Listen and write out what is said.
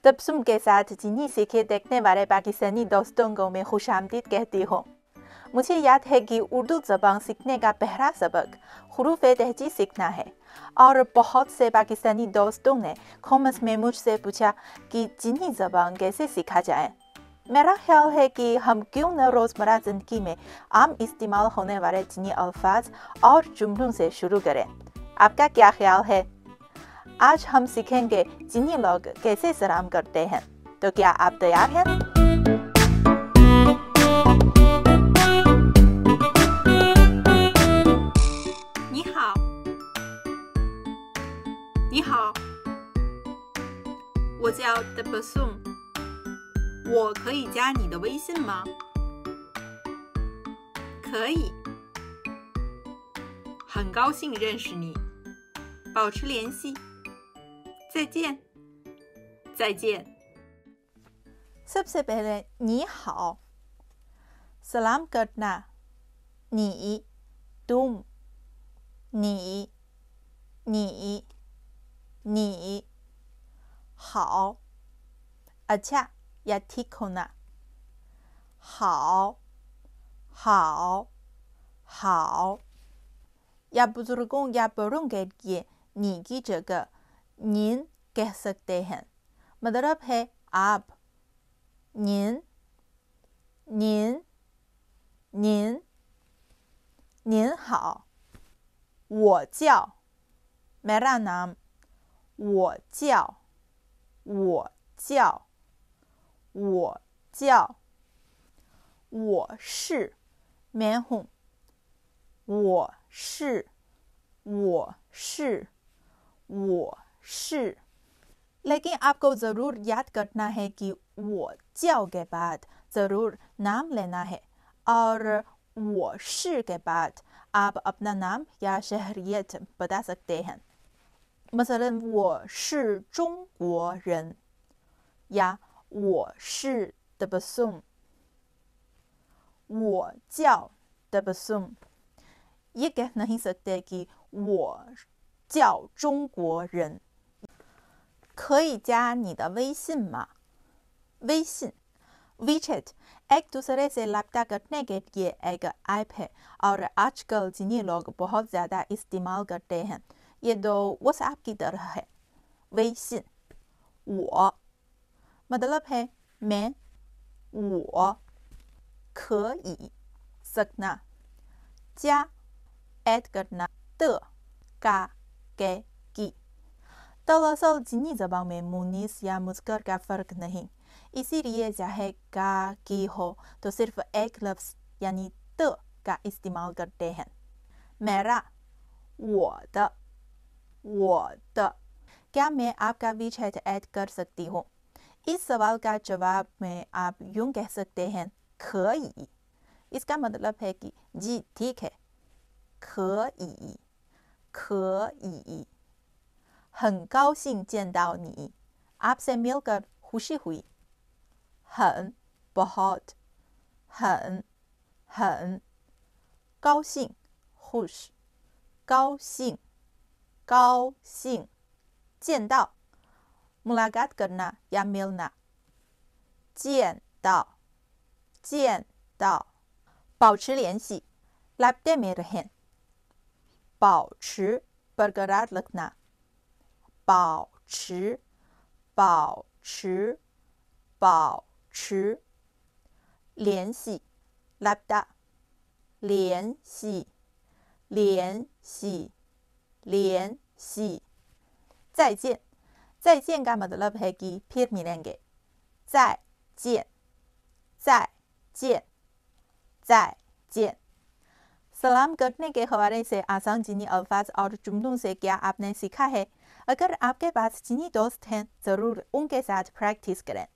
तबस्सुम के साथ चीनी सीखे देखने वाले पाकिस्तानी दोस्तों को मैं खुशामदीद कहती हूँ। मुझे याद है कि उर्दू ज़बान सीखने का पहला सबक हुरूफ-ए-तहजीज़ सीखना है और बहुत से पाकिस्तानी दोस्तों ने कमेंट्स में मुझसे पूछा कि चीनी ज़बान कैसे सीखा जाए। मेरा ख्याल है कि हम क्यों न रोज़मर्रा ज़िंदगी में आम इस्तेमाल होने वाले चीनी अल्फाज और जुमलों से शुरू करें। आपका क्या ख्याल है? आज हम सीखेंगे चीनी लोग कैसे सलाम करते हैं। तो क्या आप तैयार हैं? Ni hao. Ni hao. 我叫 Tebessum， 我可以加你的微信吗？可以，很高兴认识你，保持联系，再见，再见。 सबसे पहले नी हाओ सलाम करना। नी, तुम, नी, नी, नी। हाओ अच्छा या ठीक होना। हाओ, हाओ, हाओ। या बुजुर्गों या बड़ों के लिए नी की जगह नीन कह सकते हैं। मतलब है आप। 您 好， 我叫 मेरा नाम 我叫 我是 मैं हूँ 我是 लेकिन आपको ज़रूर याद करना है कि वो जाओ के बाद ज़रूर नाम लेना है और वो शी के बाद आप अपना नाम या शहरियत बता सकते हैं। मसलन वो शी जोंगगुओ रन या वो शी तबस्सुम, वो जाओ तबस्सुम। ये कह नहीं सकते कि वो जाओ जोंगगुओ रन। 可以加你的微信吗？微信 WeChat एक दूसरे से रब्ता करने के लिए एक ऐप है और आजकल चीनी लोग बहुत ज़्यादा इस्तेमाल करते हैं। ये दो व्हाट्सएप की तरह है। 微信 我 मतलब है मैं 我 可以 सकना 加 ऐड करना 的 का के की। दरअसल चीनी ज़बान में मुनीस या मुज़क्कर का फ़र्क नहीं, इसीलिए चाहे का की हो तो सिर्फ एक लफ्ज़ यानी त का इस्तेमाल करते हैं। मेरा 我的 क्या मैं आपका WeChat ऐड कर सकती हूँ? इस सवाल का जवाब में आप यूँ कह सकते हैं 可以। इसका मतलब है कि जी ठीक है। 可以 很高兴见到你 आपसे मिलकर खुशी हुई। 很 बहुत 很 高兴 खुश 高兴 见到 मुलाकात करना या मिलना। 见到 保持联系 रब्ते में रहें। 保持 बरकरार रखना। 保持 联系 रब्ता 联系 再见का मतलब है कि फिर मिलेंगे। 再见 सलाम करने के हवाले से आसान चीनी अल्फाज और जुमलों से क्या आपने सीखा है? अगर आपके पास चीनी दोस्त हैं ज़रूर उनके साथ प्रैक्टिस करें।